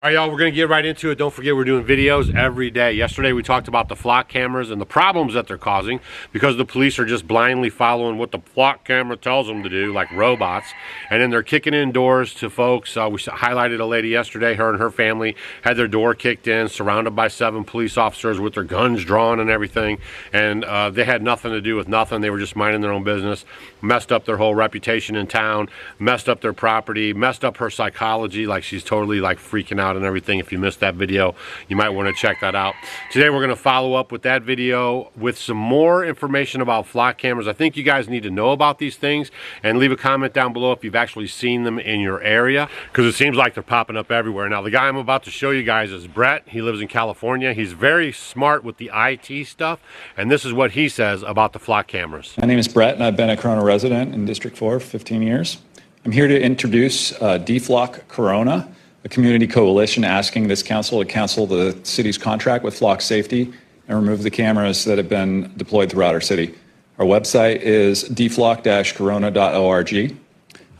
All right, y'all, we're going to get right into it. Don't forget, we're doing videos every day. Yesterday, we talked about the flock cameras and the problems that they're causing because the police are just blindly following what the flock camera tells them to do, like robots. And then they're kicking in doors to folks. We highlighted a lady yesterday. Her and her family had their door kicked in, surrounded by 7 police officers with their guns drawn and everything. And they had nothing to do with nothing. They were just minding their own business, messed up their whole reputation in town, messed up their property, messed up her psychology, like she's totally like freaking out and everything. If you missed that video, you might want to check that out. Today we're going to follow up with that video with some more information about flock cameras. I think you guys need to know about these things, and leave a comment down below if you've actually seen them in your area, because it seems like they're popping up everywhere. Now, the guy I'm about to show you guys is Brett. He lives in California. He's very smart with the IT stuff, and this is what he says about the flock cameras. My name is Brett, and I've been a Corona resident in District 4 for 15 years. I'm here to introduce DFlock Corona, a community coalition asking this council to cancel the city's contract with Flock Safety and remove the cameras that have been deployed throughout our city. Our website is dflock-corona.org.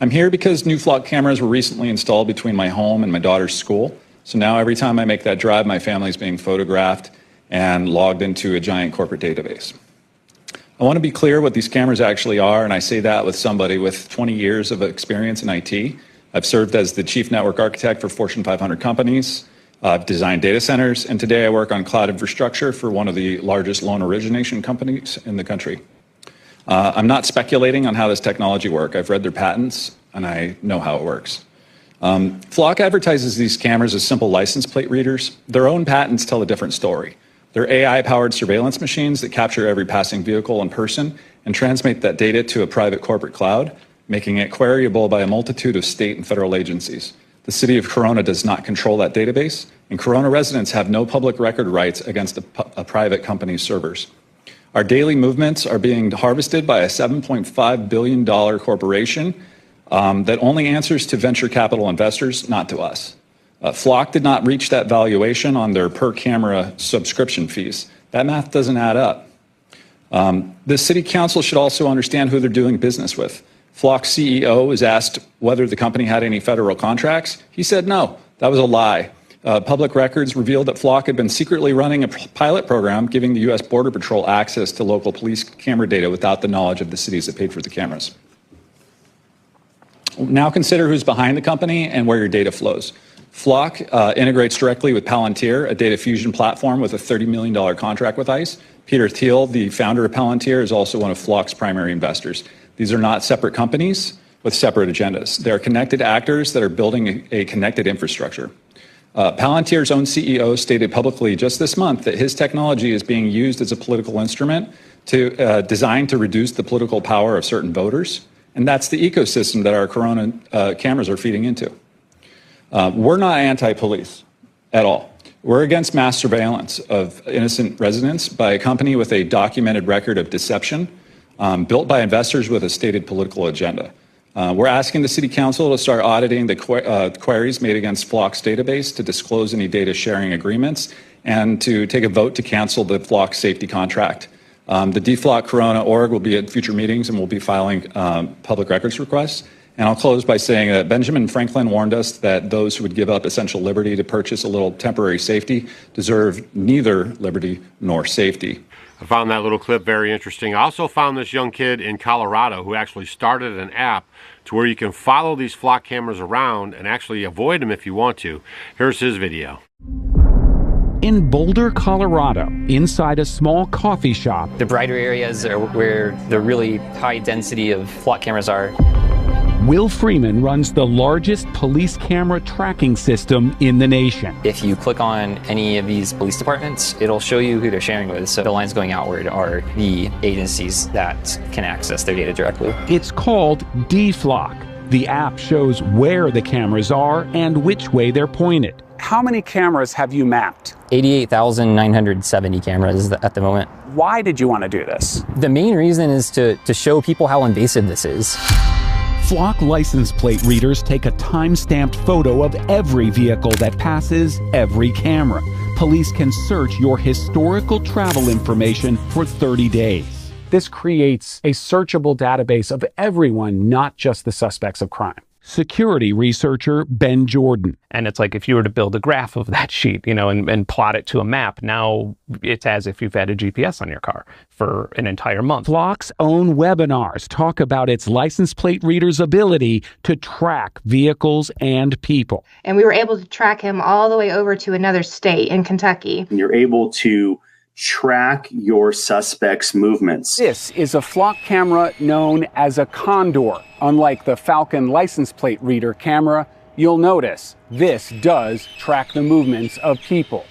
I'm here because new flock cameras were recently installed between my home and my daughter's school. So now every time I make that drive, my family's being photographed and logged into a giant corporate database. I want to be clear what these cameras actually are, and I say that with somebody with 20 years of experience in IT. I've served as the chief network architect for Fortune 500 companies. I've designed data centers, and today I work on cloud infrastructure for one of the largest loan origination companies in the country. I'm not speculating on how this technology works. I've read their patents, and I know how it works. Flock advertises these cameras as simple license plate readers. Their own patents tell a different story. They're AI-powered surveillance machines that capture every passing vehicle and person and transmit that data to a private corporate cloud, making it queryable by a multitude of state and federal agencies. The city of Corona does not control that database, and Corona residents have no public record rights against a private company's servers. Our daily movements are being harvested by a $7.5 billion corporation that only answers to venture capital investors, not to us. Flock did not reach that valuation on their per-camera subscription fees. That math doesn't add up. The city council should also understand who they're doing business with. Flock's CEO was asked whether the company had any federal contracts. He said no, that was a lie. Public records revealed that Flock had been secretly running a pilot program giving the U.S. Border Patrol access to local police camera data without the knowledge of the cities that paid for the cameras. Now consider who's behind the company and where your data flows. Flock integrates directly with Palantir, a data fusion platform with a $30 million contract with ICE. Peter Thiel, the founder of Palantir, is also one of Flock's primary investors. These are not separate companies with separate agendas. They're connected actors that are building a connected infrastructure. Palantir's own CEO stated publicly just this month that his technology is being used as a political instrument designed to reduce the political power of certain voters. And that's the ecosystem that our Corona cameras are feeding into. We're not anti-police at all. We're against mass surveillance of innocent residents by a company with a documented record of deception, built by investors with a stated political agenda. We're asking the City Council to start auditing the queries made against Flock's database, to disclose any data sharing agreements, and to take a vote to cancel the Flock safety contract. The DFlock Corona org will be at future meetings, and we'll be filing public records requests. And I'll close by saying that Benjamin Franklin warned us that those who would give up essential liberty to purchase a little temporary safety deserve neither liberty nor safety. I found that little clip very interesting. I also found this young kid in Colorado who actually started an app to where you can follow these flock cameras around and actually avoid them if you want to. Here's his video. In Boulder, Colorado, inside a small coffee shop. The brighter areas are where the really high density of flock cameras are. Will Freeman runs the largest police camera tracking system in the nation. If you click on any of these police departments, it'll show you who they're sharing with. So the lines going outward are the agencies that can access their data directly. It's called DFlock. The app shows where the cameras are and which way they're pointed. How many cameras have you mapped? 88,970 cameras at the moment. Why did you want to do this? The main reason is to show people how invasive this is. Flock license plate readers take a time-stamped photo of every vehicle that passes every camera. Police can search your historical travel information for 30 days. This creates a searchable database of everyone, not just the suspects of crime. security researcher Ben Jordan. And it's like if you were to build a graph of that sheet, and plot it to a map, now it's as if you've had a GPS on your car for an entire month. Flock's own webinars talk about its license plate reader's ability to track vehicles and people. And we were able to track him all the way over to another state in Kentucky. And you're able to track your suspect's movements. This is a flock camera known as a Condor. Unlike the Falcon license plate reader camera, you'll notice this does track the movements of people.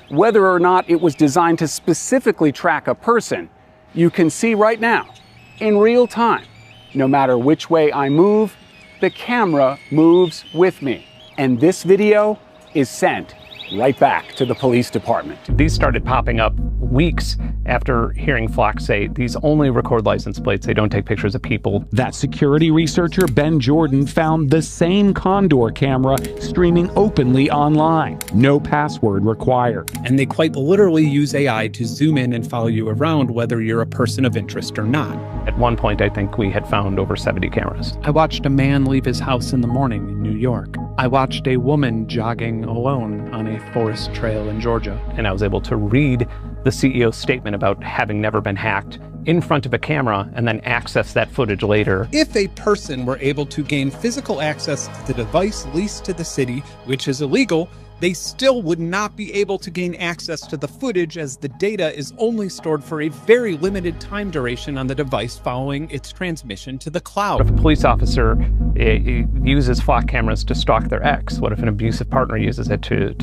Whether or not it was designed to specifically track a person, you can see right now, in real time, no matter which way I move, the camera moves with me. And this video is sent right back to the police department. These started popping up weeks after hearing Flock say these only record license plates, they don't take pictures of people. That security researcher Ben Jordan found the same Condor camera streaming openly online. No password required. And they quite literally use AI to zoom in and follow you around whether you're a person of interest or not. At one point, I think we had found over 70 cameras. I watched a man leave his house in the morning in New York. I watched a woman jogging alone on a forest trail in Georgia. And I was able to read the CEO's statement about having never been hacked in front of a camera and then access that footage later. If a person were able to gain physical access to the device leased to the city, which is illegal, they still would not be able to gain access to the footage, as the data is only stored for a very limited time duration on the device following its transmission to the cloud. If a police officer uses flock cameras to stalk their ex, what if an abusive partner uses it to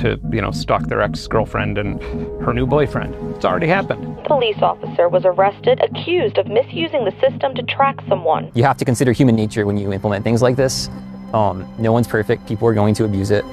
stalk their ex-girlfriend and her new boyfriend? It's already happened. A police officer was arrested accused of misusing the system to track someone. You have to consider human nature when you implement things like this. No one's perfect. People are going to abuse it.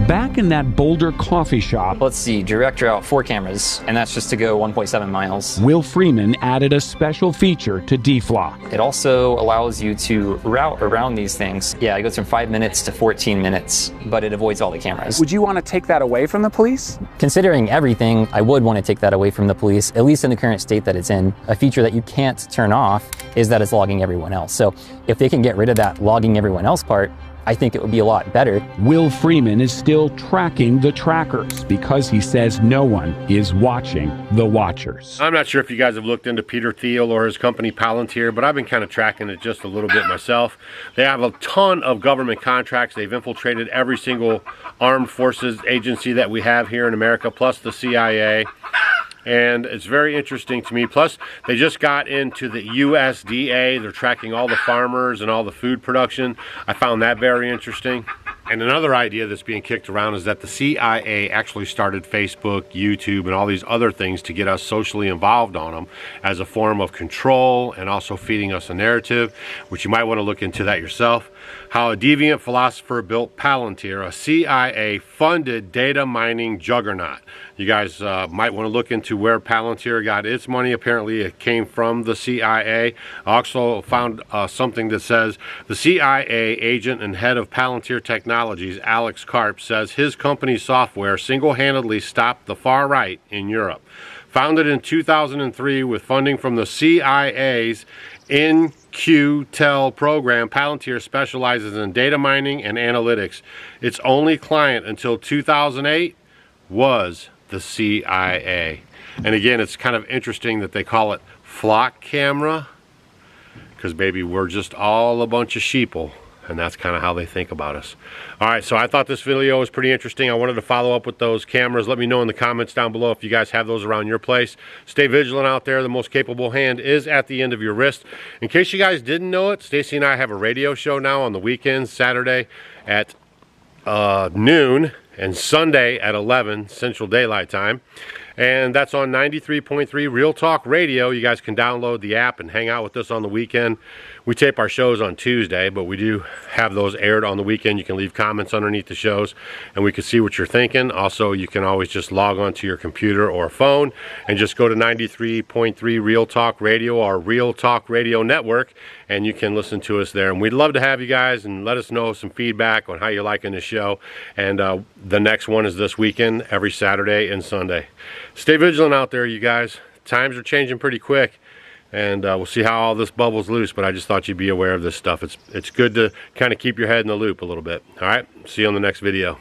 Back in that Boulder coffee shop, Let's see, direct route, 4 cameras, and that's just to go 1.7 miles. Will Freeman added a special feature to DFlock. It also allows you to route around these things. Yeah, it goes from 5 minutes to 14 minutes, but it avoids all the cameras. Would you want to take that away from the police? Considering everything, I would want to take that away from the police, at least in the current state that it's in. A feature that you can't turn off is that it's logging everyone else. So if they can get rid of that logging everyone else part, I think it would be a lot better. Will Freeman is still tracking the trackers because he says no one is watching the watchers. I'm not sure if you guys have looked into Peter Thiel or his company Palantir, but I've been kind of tracking it just a little bit myself. They have a ton of government contracts. They've infiltrated every single armed forces agency that we have here in America, plus the CIA. And it's very interesting to me. Plus, they just got into the USDA. They're tracking all the farmers and all the food production. I found that very interesting. And another idea that's being kicked around is that the CIA actually started Facebook, YouTube, and all these other things to get us socially involved on them as a form of control and also feeding us a narrative, which you might want to look into that yourself. How a deviant philosopher built Palantir, a CIA-funded data mining juggernaut. You guys might want to look into where Palantir got its money. Apparently it came from the CIA. I also found something that says the CIA agent and head of Palantir Technologies, Alex Karp, says his company's software single-handedly stopped the far right in Europe. Founded in 2003 with funding from the CIA's In-Q-Tel program, Palantir specializes in data mining and analytics. Its only client until 2008 was the CIA. And again, it's kind of interesting that they call it flock camera, because baby, we're just all a bunch of sheeple, and that's kind of how they think about us. All right, so I thought this video was pretty interesting. I wanted to follow up with those cameras. Let me know in the comments down below if you guys have those around your place. Stay vigilant out there. The most capable hand is at the end of your wrist. In case you guys didn't know it, Stacy and I have a radio show now on the weekends, Saturday at noon and Sunday at 11 Central Daylight Time. And that's on 93.3 Real Talk Radio. You guys can download the app and hang out with us on the weekend. We tape our shows on Tuesday, but we do have those aired on the weekend. You can leave comments underneath the shows, and we can see what you're thinking. Also, you can always just log on to your computer or phone and just go to 93.3 Real Talk Radio or Real Talk Radio Network, and you can listen to us there. And we'd love to have you guys and let us know some feedback on how you're liking the show. And the next one is this weekend, every Saturday and Sunday. Stay vigilant out there, you guys. Times are changing pretty quick. and we'll see how all this bubbles loose. But I just thought you'd be aware of this stuff. It's good to kind of keep your head in the loop a little bit. All right, see you on the next video.